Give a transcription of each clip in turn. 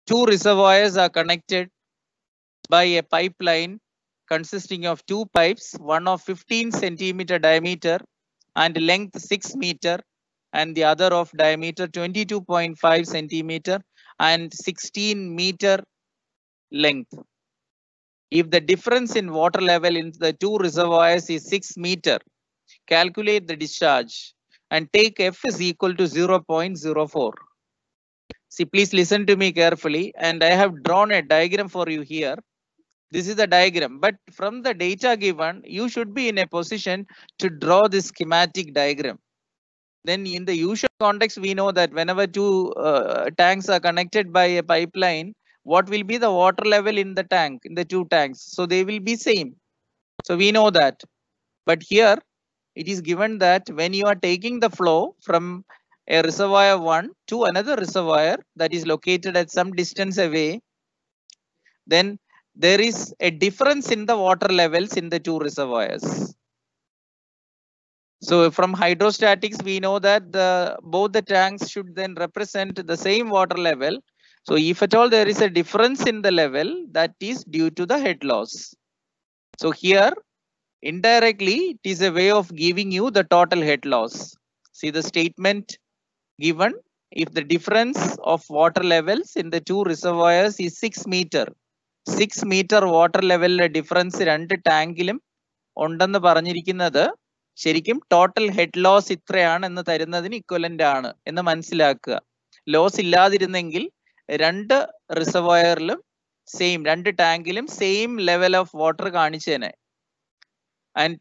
Two reservoirs are connected by a pipeline consisting of two pipes, one of 15 centimeter diameter and length 6 meter, and the other of diameter 22.5 centimeter and 16 meter length. If the difference in water level in the two reservoirs is 6 meter, calculate the discharge and take F is equal to 0.04. See, please listen to me carefully, and I have drawn a diagram for you here. This is the diagram, but from the data given, you should be in a position to draw this schematic diagram. Then in the usual context, we know that whenever two tanks are connected by a pipeline, what will be the water level in the tank, in the two tanks? So they will be same. So we know that. But here it is given that when you are taking the flow from a reservoir 1 to another reservoir that is located at some distance away, then there is a difference in the water levels in the two reservoirs. So from hydrostatics, we know that both the tanks should then represent the same water level. So if at all there is a difference in the level, that is due to the head loss. So here, indirectly, it is a way of giving you the total head loss. See the statement given. If the difference of water levels in the two reservoirs is 6 meter, 6 meter water level difference രണ്ട് ടാങ്കിലും ഉണ്ടെന്ന് പറഞ്ഞിരിക്കുന്നത് ശരിക്കും total head loss ഇത്രയാണ് എന്ന് തരുന്നതിന് equivalent ആണ് എന്ന് മനസ്സിലാക്കുക. ലോസ് ഇല്ലാതിരുന്നെങ്കിൽ രണ്ട് റിസർവോയറിലും സെയിം, രണ്ട് ടാങ്കിലും സെയിം ലെവൽ ഓഫ് വാട്ടർ കാണിച്ചേനെ. And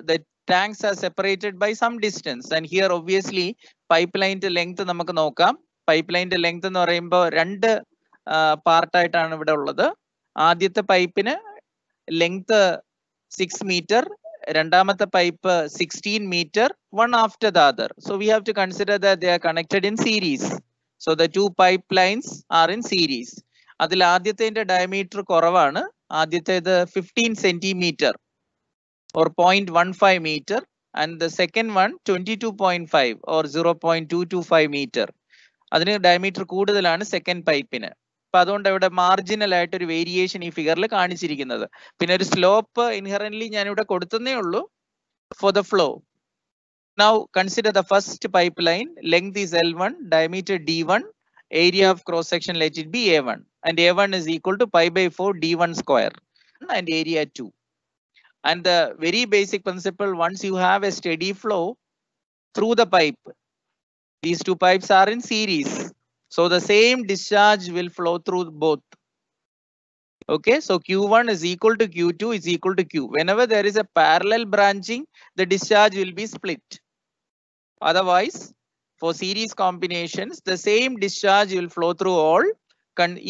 the tanks are separated by some distance, and here obviously pipeline length നമുക്ക് നോക്കാം. Pipeline ലെങ്ത് എന്ന് പറയുമ്പോൾ രണ്ട് പാർട്ടായിട്ടാണ് ഇവിടെ ഉള്ളത്. ആദ്യത്തെ പൈപ്പിന് ലെങ്ത് 6 meter, രണ്ടാമത്തെ pipe 16 meter, one after the other. So we have to consider that they are connected in series. So the two pipelines are in series. അതിൽ ആദ്യത്തെ ഡയമീറ്റർ കുറവാണ്. ആദ്യത്തേത് 15 centimeter or 0.15 meter, and the second one 22.5 or 0.225 meter. അതിന് diameter കൂടുതലാണ് second പൈപ്പിന്. അപ്പൊ അതുകൊണ്ട് ഇവിടെ marginal ആയിട്ട് ഒരു വേരിയേഷൻ ഈ ഫിഗറിൽ കാണിച്ചിരിക്കുന്നത്. പിന്നെ ഒരു സ്ലോപ്പ് ഇൻഹറന്റ്ലി ഞാൻ ഇവിടെ കൊടുത്തേ ഉള്ളൂ for the flow. Now consider the first pipeline. Length is L1, diameter D1, area of cross section let it be A1, and A1 is equal to pi by 4 D1 square and area 2. And the very basic principle, once you have a steady flow through the pipe, these two pipes are in series. So the same discharge will flow through both. Okay, so Q1 is equal to Q2 is equal to Q. Whenever there is a parallel branching, the discharge will be split. Otherwise, for series combinations, the same discharge will flow through all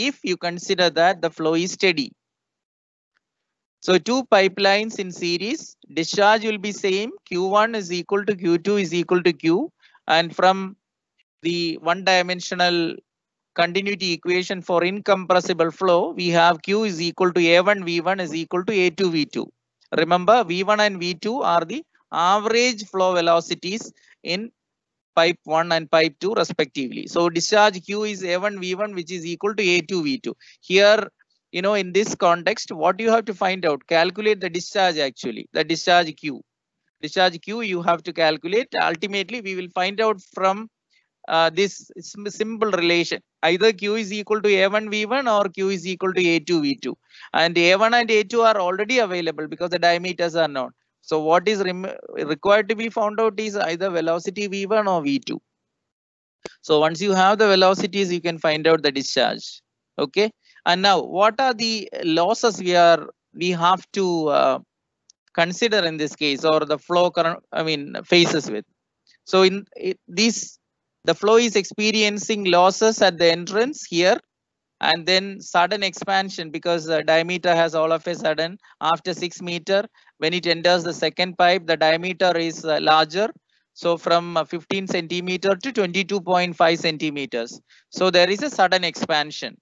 if you consider that the flow is steady. So two pipelines in series, discharge will be same. Q1 is equal to Q2 is equal to Q. And from the one dimensional continuity equation for incompressible flow, we have Q is equal to A1 V1 is equal to A2 V2. Remember, V1 and V2 are the average flow velocities in pipe 1 and pipe 2 respectively. So discharge Q is A1 V1, which is equal to A2 V2. Here, you know, in this context, what you have to find out, calculate the discharge actually, the discharge Q. Discharge Q you have to calculate. Ultimately, we will find out from this simple relation. Either Q is equal to A1 V1 or Q is equal to A2 V2. And A1 and A2 are already available because the diameters are known. So what is required to be found out is either velocity V1 or V2. So once you have the velocities, you can find out the discharge. Okay. And now, what are the losses we have to consider in this case, or the flow current, faces with? So in this, the flow is experiencing losses at the entrance here, and then sudden expansion because the diameter has all of a sudden after 6 meter. When it enters the second pipe, the diameter is larger. So from 15 centimeter to 22.5 centimeters. So there is a sudden expansion.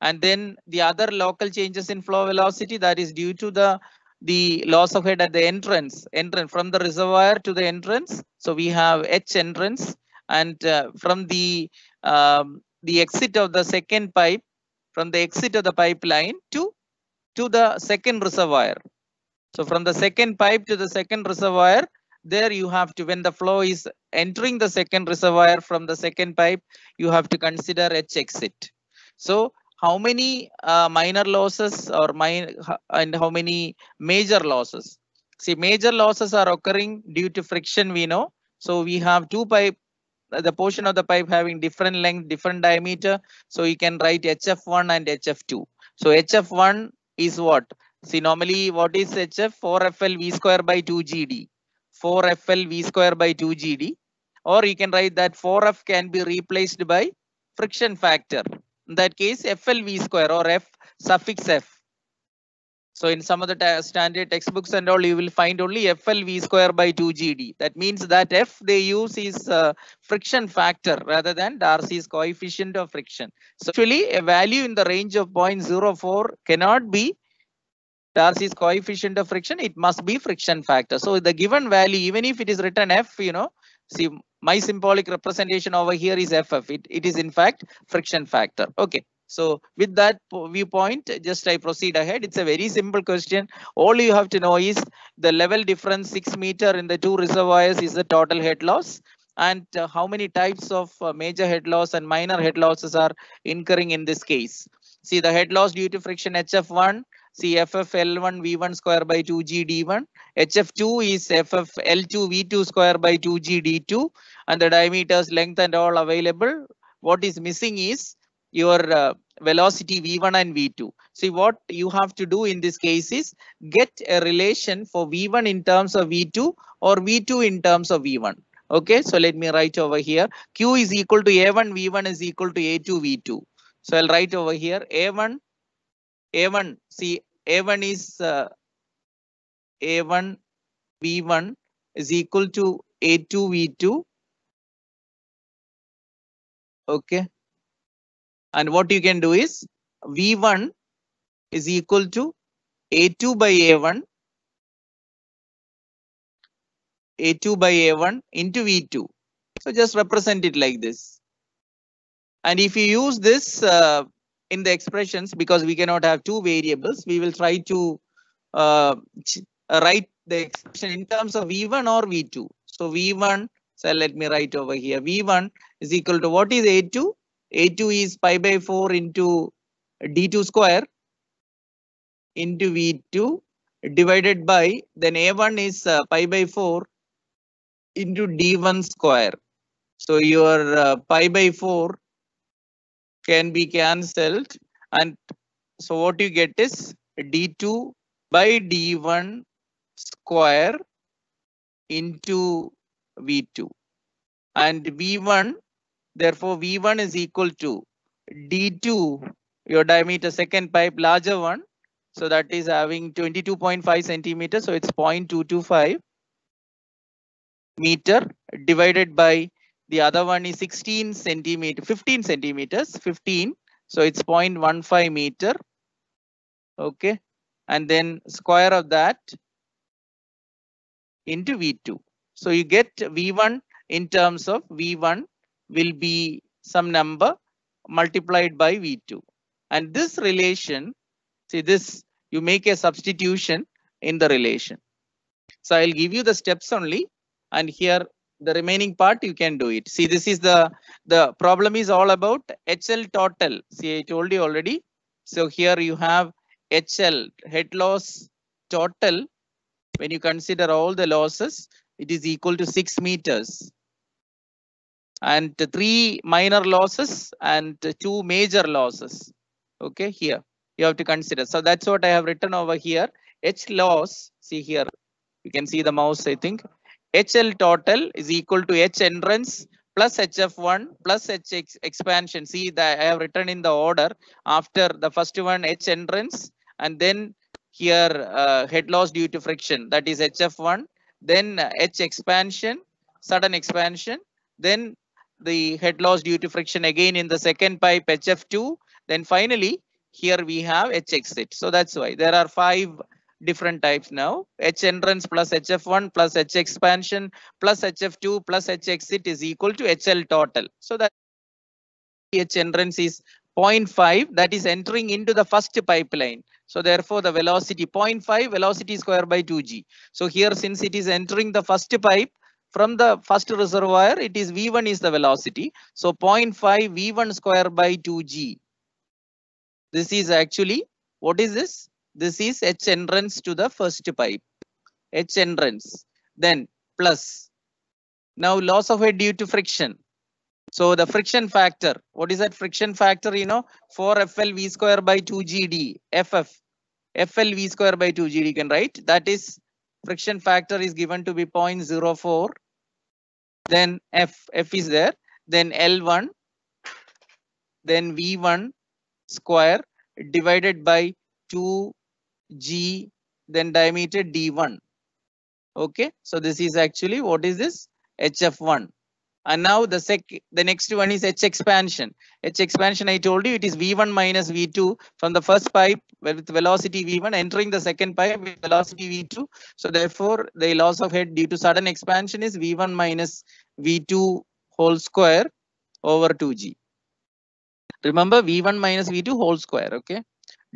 And then the other local changes in flow velocity, that is due to the loss of head at the entrance from the reservoir to the entrance. So we have H entrance, and from the exit of the second pipe, from the exit of the pipeline to the second reservoir. So from the second pipe to the second reservoir, there you have to, when the flow is entering the second reservoir from the second pipe, you have to consider H exit. So how many minor losses or and how many major losses? See, major losses are occurring due to friction, we know. So we have two pipe, the portion of the pipe having different length, different diameter. So you can write HF1 and HF2. So HF1 is what? See, normally what is HF? 4FL V square by 2GD. 4FL V square by 2GD. Or you can write that 4F can be replaced by friction factor. In that case, FLV square or F suffix F. So in some of the standard textbooks and all, you will find only FLV square by 2GD. That means that F they use is friction factor rather than Darcy's coefficient of friction. So actually a value in the range of 0.04 cannot be Darcy's coefficient of friction. It must be friction factor. So the given value, even if it is written F, see my symbolic representation over here is FF. It is in fact friction factor. Okay. So with that viewpoint, just I proceed ahead. It's a very simple question. All you have to know is the level difference 6 meter in the two reservoirs is the total head loss, and how many types of major head loss and minor head losses are incurring in this case. See the head loss due to friction HF1, see FFL1 V1 square by 2G D1, HF2 is FFL2 V2 square by 2G D2, and the diameters, length and all available. What is missing is your velocity V1 and V2. See what you have to do in this case is get a relation for V1 in terms of V2 or V2 in terms of V1. Okay, so let me write over here. Q is equal to A1 V1 is equal to A2 V2. So I'll write over here A1. See A1 is A1 V1 is equal to A2 V2. Okay. And what you can do is V1 is equal to A2 by A1. A2 by A1 into V2. So just represent it like this. And if you use this in the expressions, because we cannot have two variables, we will try to write the expression in terms of V1 or V2. So V1, so let me write over here. V1 is equal to what is A2? A2 is pi by 4 into D2 square into V2 divided by, then A1 is pi by 4 into D1 square. So your pi by 4 can be cancelled, and so what you get is D2 by D1 square into V2, and V1, therefore V1 is equal to D2, your diameter second pipe larger one, so that is having 22.5 centimeters, so it's 0.225 meter divided by the other one is 15 centimeters, 15. So it's 0.15 meter. Okay. And then square of that into V2. So you get V1 in terms of V1 will be some number multiplied by V2. And this relation, see this, you make a substitution in the relation. So I'll give you the steps only, and here the remaining part you can do it. See, this is the problem is all about HL total. See, I told you already. So here you have HL, head loss total. When you consider all the losses, it is equal to 6 meters. And 3 minor losses and 2 major losses. Okay, here you have to consider. So that's what I have written over here. H loss, see here, you can see the mouse, I think. HL total is equal to H entrance plus HF1 plus H expansion. See that I have written in the order after the first one H entrance, and then here head loss due to friction, that is HF1, then H expansion, sudden expansion, then the head loss due to friction again in the second pipe HF2, then finally here we have H exit. So that's why there are 5 different types now. H entrance plus HF1 plus H expansion plus HF2 plus H exit is equal to HL total. So that H entrance is 0.5 that is entering into the first pipeline. So therefore the velocity 0.5 velocity square by 2g. So here since it is entering the first pipe from the first reservoir, it is V1 is the velocity. So 0.5 V1 square by 2g. This is actually, what is this? This is H entrance to the first pipe. H entrance. Then plus. Now loss of head due to friction. So the friction factor, what is that friction factor? You know, 4FL V square by 2GD, FF, FL V square by 2GD, you can write. That is friction factor is given to be 0.04. Then F is there. Then L1, then V1 square divided by 2G, then diameter D1. Okay, so this is actually, what is this? HF1. And now the next one is H expansion. H expansion, I told you it is V1 minus V2 from the first pipe with velocity V1 entering the second pipe with velocity V2. So therefore the loss of head due to sudden expansion is V1 minus V2 whole square over 2G. Remember V1 minus V2 whole square, okay,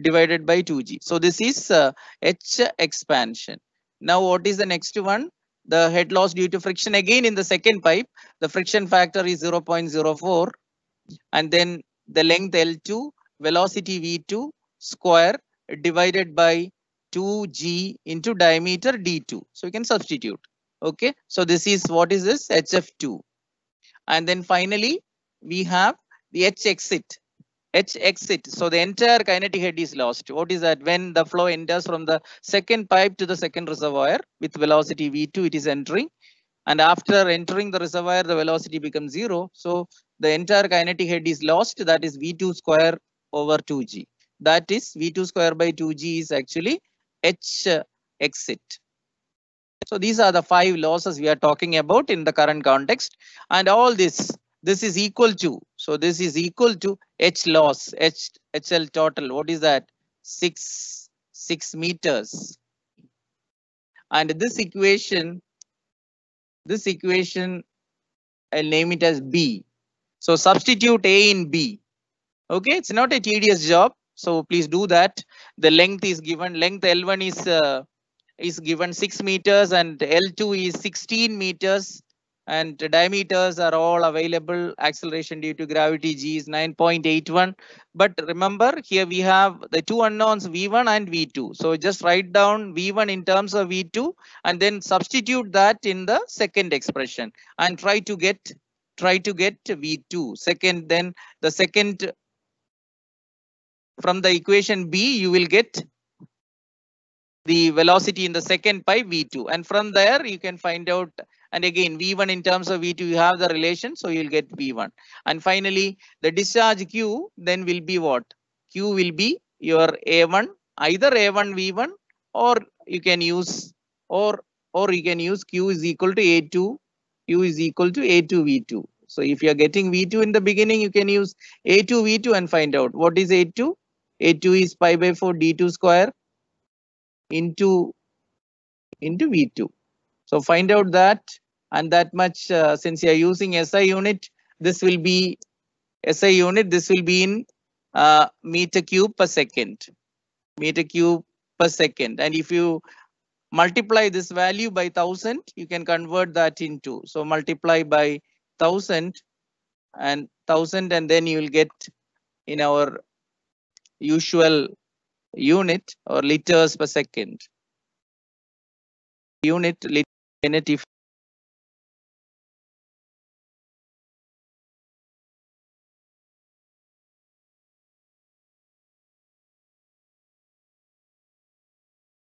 divided by 2G. So this is H expansion. Now what is the next one? The head loss due to friction again in the second pipe. The friction factor is 0.04 and then the length L2, velocity V2 square divided by 2G into diameter D2. So you can substitute. Okay, so this is, what is this? HF2. And then finally we have the H exit. H exit. So the entire kinetic head is lost. What is that? When the flow enters from the second pipe to the second reservoir with velocity V2, it is entering. And after entering the reservoir, the velocity becomes 0. So the entire kinetic head is lost. That is V2 square over 2G. That is V2 square by 2G is actually H exit. So these are the 5 losses we are talking about in the current context. And all this is equal to, so this is equal to H loss, HL total. What is that? 6 meters. And this equation, I'll name it as B. So substitute A in B. Okay, it's not a tedious job. So please do that. The length is given. Length L1 is given 6 meters and L2 is 16 meters. And diameters are all available. Acceleration due to gravity G is 9.81. But remember, here we have the two unknowns V1 and V2. So just write down V1 in terms of V2 and then substitute that in the second expression and try to get V2. Second, then the second from the equation B, you will get the velocity in the second pipe V2. And from there, you can find out. And again, V1 in terms of V2, you have the relation, so you'll get V1. And finally, the discharge Q then will be what? Q will be your A1, either A1 V1, or you can use Q is equal to A2. Q is equal to A2 V2. So if you are getting V2 in the beginning, you can use A2 V2 and find out what is A2. A2 is pi by 4 D2 square into V2. So find out that, and that much since you are using SI unit, this will be SI unit. This will be in meter cube per second. Meter cube per second. And if you multiply this value by 1000, you can convert that into. So multiply by 1000 and then you will get in our usual unit or liters per second. Unit if